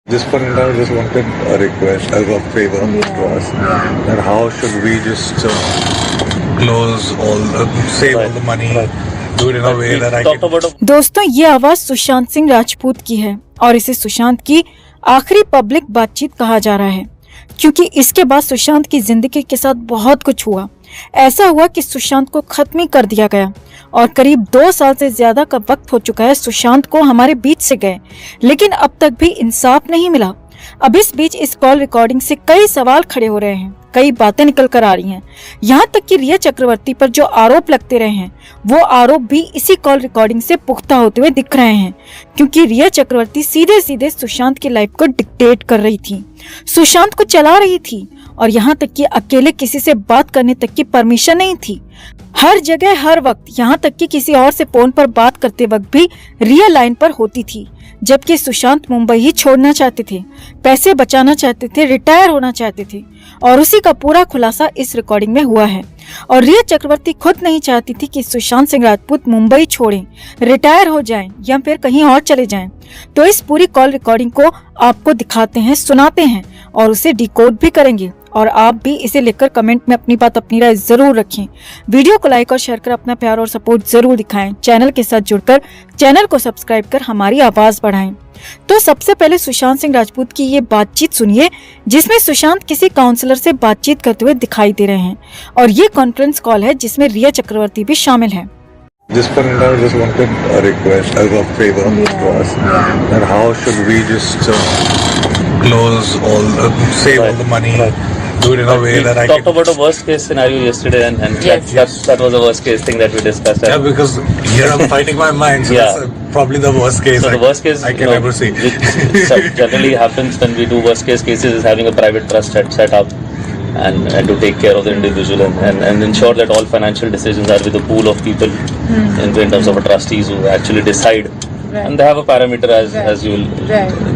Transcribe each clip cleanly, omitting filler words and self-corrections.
This point, I just wanted a request as a favor to us. That how should we just close save all the money, do it in a way that I can. दोस्तों, ये आवाज सुशांत सिंह राजपूत की है और इसे सुशांत की आखिरी public बातचीत कहा जा रहा है, क्योंकि इसके बाद सुशांत की जिंदगी के साथ बहुत कुछ हुआ। ऐसा हुआ कि सुशांत को खत्म ही कर दिया गया और करीब 2 साल से ज्यादा का वक्त हो चुका है सुशांत को हमारे बीच से गए, लेकिन अब तक भी इंसाफ नहीं मिला। अब इस बीच इस कॉल रिकॉर्डिंग से कई सवाल खड़े हो रहे हैं, कई बातें निकल कर आ रही हैं। यहाँ तक कि रिया चक्रवर्ती पर जो आरोप लगते रहे हैं वो आरोप भी इसी कॉल रिकॉर्डिंग से पुख्ता होते हुए दिख रहे हैं, क्योंकि रिया चक्रवर्ती सीधे सीधे सुशांत की लाइफ को डिक्टेट कर रही थी, सुशांत को चला रही थी और यहाँ तक कि अकेले किसी से बात करने तक की परमिशन नहीं थी। हर जगह हर वक्त, यहाँ तक कि किसी और से फोन पर बात करते वक्त भी रिया लाइन पर होती थी, जबकि सुशांत मुंबई ही छोड़ना चाहते थे, पैसे बचाना चाहते थे, रिटायर होना चाहते थे और उसी का पूरा खुलासा इस रिकॉर्डिंग में हुआ है। और रिया चक्रवर्ती खुद नहीं चाहती थी कि सुशांत सिंह राजपूत मुंबई छोड़ें, रिटायर हो जाएं या फिर कहीं और चले जाएं। तो इस पूरी कॉल रिकॉर्डिंग को आपको दिखाते हैं, सुनाते हैं और उसे डिकोड भी करेंगे और आप भी इसे लेकर कमेंट में अपनी बात, अपनी राय जरूर रखें। वीडियो को लाइक और शेयर कर अपना प्यार और सपोर्ट जरूर दिखाएं। चैनल के साथ जुड़कर चैनल को सब्सक्राइब कर हमारी आवाज बढ़ाएं। तो सबसे पहले सुशांत सिंह राजपूत की ये बातचीत सुनिए, जिसमें सुशांत किसी काउंसलर से बातचीत करते हुए दिखाई दे रहे हैं और ये कॉन्फ्रेंस कॉल है जिसमें रिया चक्रवर्ती भी शामिल है। This point, I just wanted a request as a favor to us. That how should we just save all the money, do it in a way that I can. We talked about a worst case scenario yesterday, and Yes. that was a worst case thing that we discussed. Yeah, because here I'm fighting my mind, so Yeah. that's probably the worst case. So the worst case I can ever see. which generally happens when we do worst case cases is having a private trust set up and to take care of the individual and ensure that all financial decisions are with a pool of people in terms of a trustees who actually decide. And they have a parameter as you will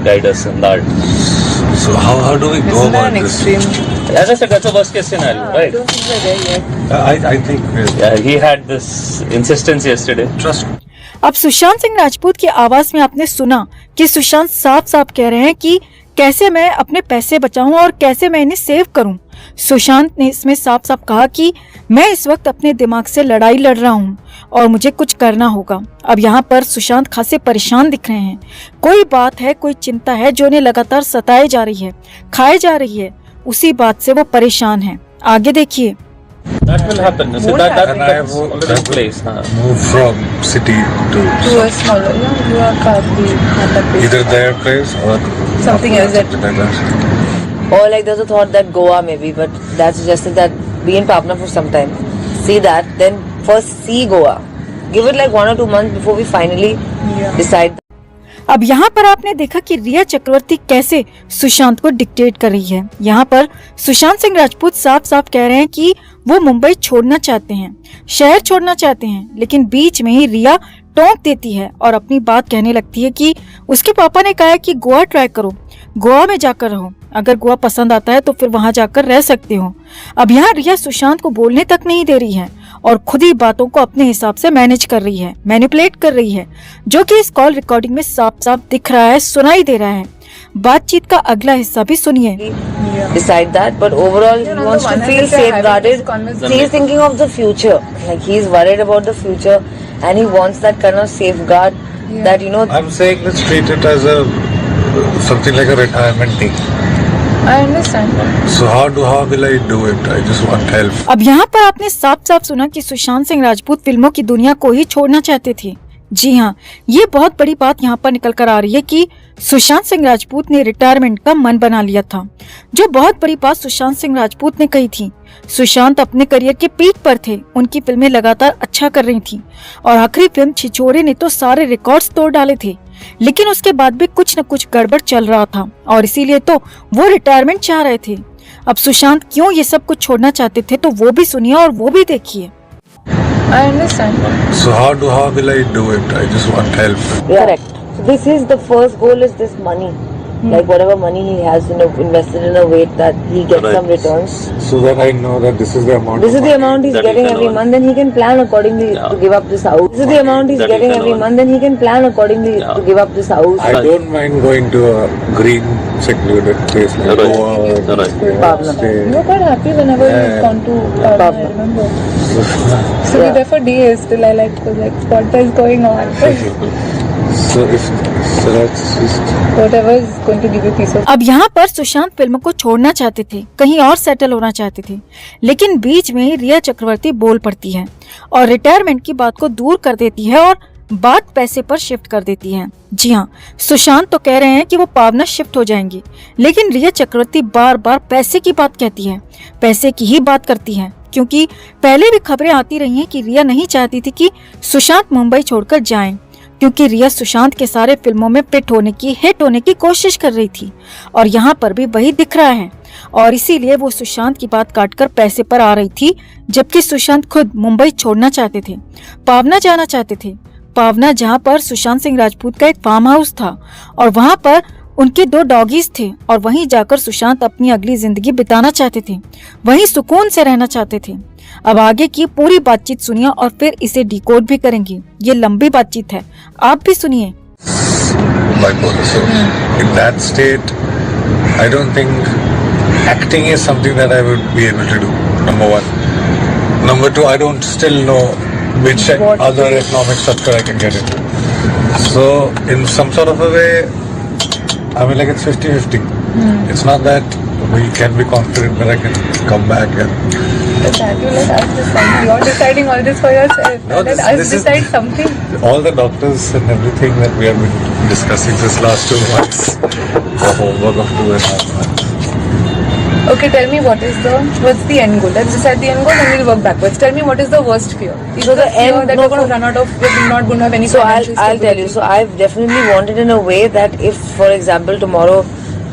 guide us in that. So how do we go about this? As I said, that's a worst case scenario, right? don't think we're there yet. I think Yeah, he had this insistence yesterday. trust. अब सुशांत सिंह राजपूत की आवाज में आपने सुना कि सुशांत साफ साफ कह रहे हैं कि कैसे मैं अपने पैसे बचाऊं और कैसे मैं इन्हें सेव करूं। सुशांत ने इसमें साफ साफ कहा कि मैं इस वक्त अपने दिमाग से लड़ाई लड़ रहा हूं और मुझे कुछ करना होगा। अब यहाँ पर सुशांत खासे परेशान दिख रहे हैं। कोई बात है, कोई चिंता है जो उन्हें लगातार सताए जा रही है, खाए जा रही है, उसी बात से वो परेशान है। आगे देखिए। That will happen. So Won't that happen. that's already in place. Move from city to To a smaller, you are probably at that place. either their place or Something else that- something like that. Or like there's a thought that Goa maybe, but that suggested that be in Patna for some time. See that, then first see Goa. Give it like 1 or 2 months before we finally decide. अब यहाँ पर आपने देखा कि रिया चक्रवर्ती कैसे सुशांत को dictate कर रही है। यहाँ पर सुशांत सिंह राजपूत साफ साफ कह रहे हैं कि वो मुंबई छोड़ना चाहते हैं, शहर छोड़ना चाहते हैं, लेकिन बीच में ही रिया टोक देती है और अपनी बात कहने लगती है कि उसके पापा ने कहा है कि गोवा ट्राई करो, गोवा में जाकर रहो, अगर गोवा पसंद आता है तो फिर वहां जाकर रह सकते हो। अब यहाँ रिया सुशांत को बोलने तक नहीं दे रही है और खुद ही बातों को अपने हिसाब से मैनेज कर रही है, मैनिपुलेट कर रही है, जो कि इस कॉल रिकॉर्डिंग में साफ साफ दिख रहा है, सुनाई दे रहा है। बातचीत का अगला हिस्सा भी सुनिए। Decide that, but overall he wants to feel safeguarded. He's thinking of the future, like he's worried about the future, and he wants that kind of safeguard that I'm saying let's treat it as something like a retirement thing. I understand. So how will I do it? I just want help. अब यहाँ पर आपने साफ साफ सुना कि सुशांत सिंह राजपूत फिल्मों की दुनिया को ही छोड़ना चाहते थे। जी हाँ, ये बहुत बड़ी बात यहाँ पर निकल कर आ रही है कि सुशांत सिंह राजपूत ने रिटायरमेंट का मन बना लिया था, जो बहुत बड़ी बात सुशांत सिंह राजपूत ने कही थी। सुशांत अपने करियर के पीक पर थे, उनकी फिल्में लगातार अच्छा कर रही थी और आखिरी फिल्म छिछोरे ने तो सारे रिकॉर्ड्स तोड़ डाले थे, लेकिन उसके बाद भी कुछ न कुछ गड़बड़ चल रहा था और इसीलिए तो वो रिटायरमेंट चाह रहे थे। अब सुशांत क्यों ये सब कुछ छोड़ना चाहते थे तो वो भी सुनिए और वो भी देखिए। I understand. So how will I do it? I just want help. correct. So this is the first goal is this money. Like whatever money he has invested in a way that he gets Right. some returns. So that I know that this is the amount. This is the amount he's That he getting can every earn. month, then he can plan accordingly to give up this house. This is the amount he's That he getting can every earn. month, then he can plan accordingly to give up this house. I don't mind going to a green secluded place like Right. Goa. Right. Pavna. Stay. You were quite happy whenever Yeah. you've gone to Pavna, I remember. So we were there for days till I was like, what is going on? So that's just. Whatever is going to give you peace of अब यहाँ पर Sushant film को छोड़ना चाहते थे, कहीं और settle होना चाहते थे, लेकिन बीच में रिया चक्रवर्ती बोल पड़ती है और रिटायरमेंट की बात को दूर कर देती है और बात पैसे पर शिफ्ट कर देती है। जी हाँ, सुशांत तो कह रहे हैं कि वो पावना शिफ्ट हो जाएंगी, लेकिन रिया चक्रवर्ती बार बार पैसे की बात कहती है, पैसे की ही बात करती है, क्योंकि पहले भी खबरें आती रही हैं कि रिया नहीं चाहती थी कि सुशांत मुंबई छोड़कर जाएं, क्योंकि रिया सुशांत के सारे फिल्मों में हिट होने की कोशिश कर रही थी और यहाँ पर भी वही दिख रहा है और इसीलिए वो सुशांत की बात काटकर पैसे पर आ रही थी, जबकि सुशांत खुद मुंबई छोड़ना चाहते थे, पावना जाना चाहते थे। पावना जहाँ पर सुशांत सिंह राजपूत का एक फार्म हाउस था और वहाँ पर उनके 2 डॉगीज थे और वहीं जाकर सुशांत अपनी अगली जिंदगी बिताना चाहते थे, वहीं सुकून से रहना चाहते थे। अब आगे की पूरी बातचीत सुनिए और फिर इसे डिकोड भी करेंगे। ये लंबी बातचीत है, आप भी सुनिए। Bipolar. So in that state, I don't think acting is something that I would be able to do. Number one. Number two, I don't still know which other economic structure I can get into. So in some sort of a way, I mean, like it's 50-50. It's not that we can be confident that I can come back and. that. You let us decide. You're deciding all this for yourself. No, Let us decide something. All the doctors and everything that we have been discussing this last 2 months, the homework of 2.5 months. Okay, tell me what's the end goal? Let's decide the end goal and we'll work backwards. Tell me what is the worst fear? Is So the the fear end- that no, we're going to so- run out of, we're not going to have any So financial I'll tell you. stability? So I've definitely wanted in a way that if, for example, tomorrow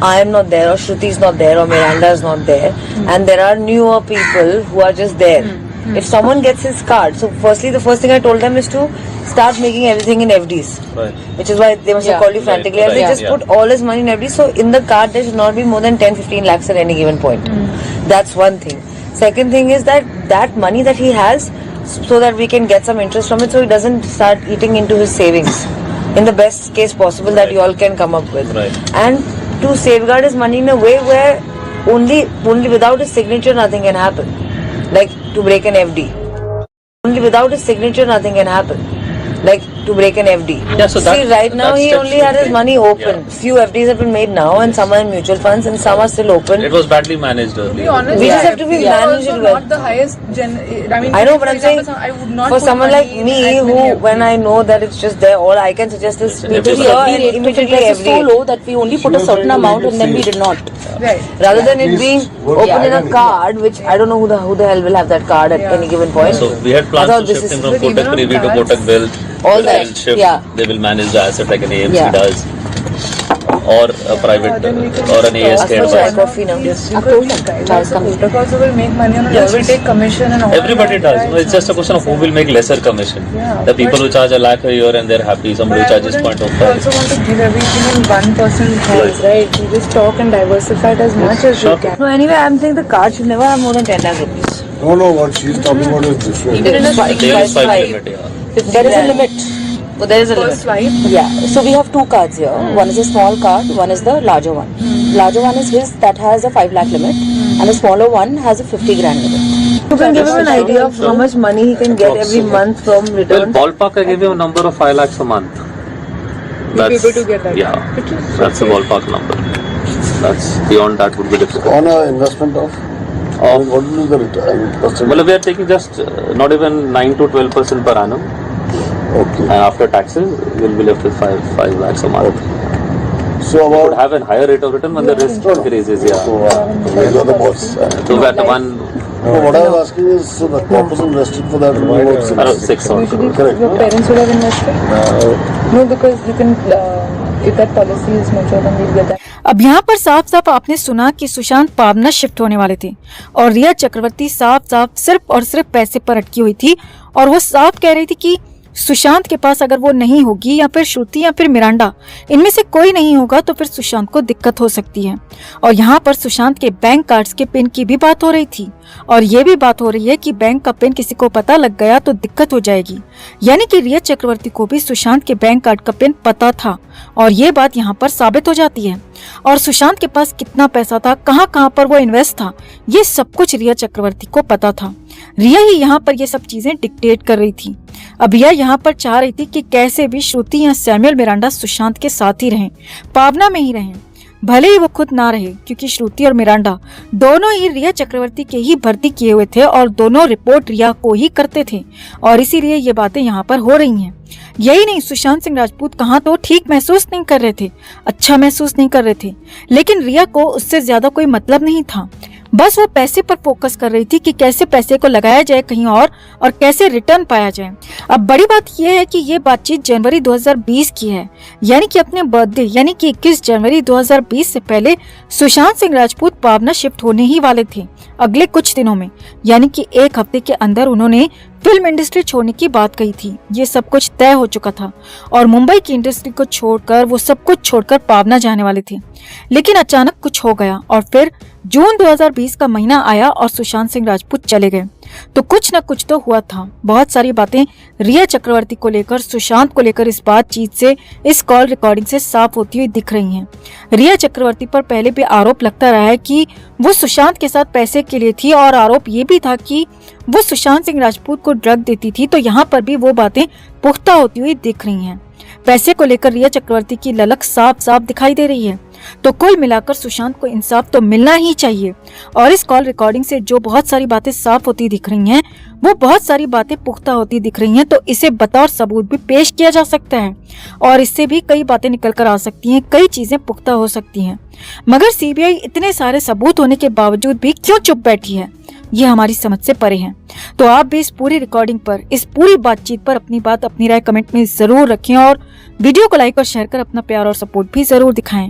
I am not there or Shruti is not there or Miranda is not there and there are newer people who are just there. If someone gets his card, so firstly the first thing I told them is to start making everything in FDs. Right. Which is why they must have called you frantically. right, They yeah. just put all his money in FDs. So in the card there should not be more than 10-15 lakhs at any given point. That's one thing. Second thing is that money that he has, so that we can get some interest from it, so he doesn't start eating into his savings. In the best case possible that you all can come up with. Right. And to safeguard his money in a way where only without his signature nothing can happen. Like to break an FD. Only without his signature nothing can happen. Like to break an FD. Yeah, so that- See, right now that he step only should had his be- money open. yeah. Few FDs have been made now and some are in mutual funds and some are still open. It was badly managed To be earlier. honest, We just have to be FD are managed also well. not the highest I mean, I know, for but I'm example, saying I would not for put someone money like in me as who, many when FDs. I know that it's just there, all I can suggest is Yes, people FD here rate and Rate of immediately interest is so FD. low that we only put a certain amount and then we did not. Right. Rather than it being open Yeah. in a card, which I don't know who the hell will have that card at Yeah. any given point. So we had I plans thought to this shift him is- from But even Kotak on Privy to cards, Kotak Wealth. all They'll that, shift. yeah. They will manage the asset like an AMC Yeah. does, or a private Then we can or an just Ask ASK. for advisor. chai coffee now. Yes, Up because to these guys Charles also, comes. Kotak also will make money on it. Yes. They will take commission and all Everybody that, does. right? No, it's just a question of who will make lesser commission. Yeah, The people but- who charge a lakh a year and they're happy. Somebody But who I charges wouldn't 0.05. also want to give everything in one person's hands, right? You just talk and diversify it as much as you Sure. can. No, anyway, I'm saying the card should never have more than 10 lakh rupees. No, what she's talking about is different. There is a There is swipe. 5 limit, yeah. There is a limit. Oh, there is a First limit. swipe. Yeah. So we have 2 cards here. One is a small card, one is the larger one. Larger one is his that has a 5 lakh limit and the smaller one has a 50 grand limit. You can give him an idea of how much money he can get every month from Well, returns. ballpark, I gave you a number of 5 lakhs a month. You'll be able to get that. Yeah, that's a ballpark number. That's beyond that would be difficult. On an investment of, what will be the return? Well, we are taking just not even 9 to 12% per annum, Okay. and after taxes, we'll be left with 5 lakhs a month. So Would about, have a higher rate of return when the risk increases. Yeah. so you are the boss. So that one No, what I was asking is, so the corpus invested for that will be about around 6 or Usually Correct. your parents would have invested. No, because you can, if that policy is mature, then we'll get that. अब यहाँ पर साफ साफ आपने सुना कि सुशांत पावना shift होने वाले थे और रिया चक्रवर्ती साफ साफ सिर्फ और सिर्फ पैसे पर अटकी हुई थी और वो साफ कह रही थी कि सुशांत के पास अगर वो नहीं होगी या फिर श्रुति या फिर मिरांडा, इनमें से कोई नहीं होगा तो फिर सुशांत को दिक्कत हो सकती है। और यहाँ पर सुशांत के बैंक कार्ड्स के पिन की भी बात हो रही थी और ये भी बात हो रही है कि बैंक का पिन किसी को पता लग गया तो दिक्कत हो जाएगी। यानी कि रिया चक्रवर्ती को भी सुशांत के बैंक कार्ड का पिन पता था और ये बात यहाँ पर साबित हो जाती है। और सुशांत के पास कितना पैसा था, कहाँ पर वो इन्वेस्ट था, ये सब कुछ रिया चक्रवर्ती को पता था। रिया ही यहाँ पर ये सब चीजें डिक्टेट कर रही थी। अब रिया यहाँ पर चाह रही थी कि कैसे भी श्रुति या सैमुअल मिरांडा सुशांत के साथ ही रहें, पावना में ही रहें, भले ही वो खुद ना रहे, क्योंकि श्रुति और मिरांडा दोनों ही रिया चक्रवर्ती के ही भर्ती किए हुए थे और दोनों रिपोर्ट रिया को ही करते थे और इसीलिए ये बातें यहाँ पर हो रही हैं। यही नहीं, सुशांत सिंह राजपूत कहाँ तो ठीक महसूस नहीं कर रहे थे, अच्छा महसूस नहीं कर रहे थे, लेकिन रिया को उससे ज्यादा कोई मतलब नहीं था। बस वो पैसे पर फोकस कर रही थी कि कैसे पैसे को लगाया जाए कहीं और कैसे रिटर्न पाया जाए। अब बड़ी बात यह है कि ये बातचीत जनवरी 2020 की है, यानी कि अपने बर्थडे यानी कि 21 जनवरी 2020 से पहले सुशांत सिंह राजपूत पावना शिफ्ट होने ही वाले थे। अगले कुछ दिनों में यानी कि एक हफ्ते के अंदर उन्होंने फिल्म इंडस्ट्री छोड़ने की बात कही थी। ये सब कुछ तय हो चुका था और मुंबई की इंडस्ट्री को छोड़कर वो सब कुछ छोड़कर पावना जाने वाले थे। लेकिन अचानक कुछ हो गया और फिर जून 2020 का महीना आया और सुशांत सिंह राजपूत चले गए। तो कुछ न कुछ तो हुआ था। बहुत सारी बातें रिया चक्रवर्ती को लेकर, सुशांत को लेकर इस बातचीत से, इस कॉल रिकॉर्डिंग से साफ होती हुई दिख रही हैं। रिया चक्रवर्ती पर पहले भी आरोप लगता रहा है कि वो सुशांत के साथ पैसे के लिए थी और आरोप ये भी था कि वो सुशांत सिंह राजपूत को ड्रग देती थी। तो यहाँ पर भी वो बातें पुख्ता होती हुई दिख रही हैं। पैसे को लेकर रिया चक्रवर्ती की ललक साफ साफ दिखाई दे रही है। तो कुल मिलाकर सुशांत को इंसाफ तो मिलना ही चाहिए और इस कॉल रिकॉर्डिंग से जो बहुत सारी बातें साफ होती दिख रही हैं, वो बहुत सारी बातें पुख्ता होती दिख रही हैं। तो इसे बतौर सबूत भी पेश किया जा सकता है और इससे भी कई बातें निकल कर आ सकती हैं, कई चीजें पुख्ता हो सकती हैं। मगर सीबीआई इतने सारे सबूत होने के बावजूद भी क्यों चुप बैठी है, ये हमारी समझ से परे है। तो आप भी इस पूरी रिकॉर्डिंग पर, इस पूरी बातचीत पर अपनी बात, अपनी राय कमेंट में जरूर रखें और वीडियो को लाइक और शेयर कर अपना प्यार और सपोर्ट भी जरूर दिखाएं।